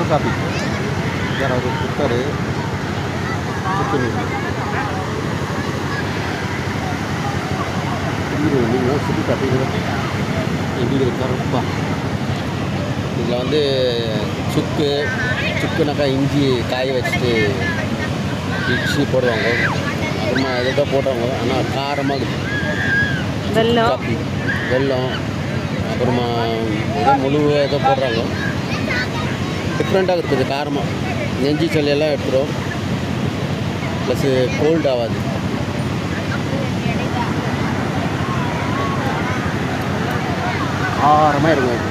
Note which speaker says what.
Speaker 1: Copy வேறு ஒரு cooker chicken நீங்கள் சுற்றி காப்பி எப்படி கருப்பா. இதில் வந்து சுக்குனாக்கா இஞ்சி காய வச்சுட்டு இட்லி போடுவாங்க. அப்புறமா இதை தான் போடுறாங்க. ஆனால் காரமாக இருக்குது.
Speaker 2: வெல்லம்
Speaker 1: காப்பி வெல்லம் அப்புறமா ஏதோ முழுவாக ஏதோ போடுறாங்க. டிஃப்ரெண்ட்டாக இருக்குது காரமாக. நெஞ்சு சளியெல்லாம் எடுத்துரும். ப்ளஸ்ஸு கோல்ட் ஆகாது. காரமாக இருக்கும்.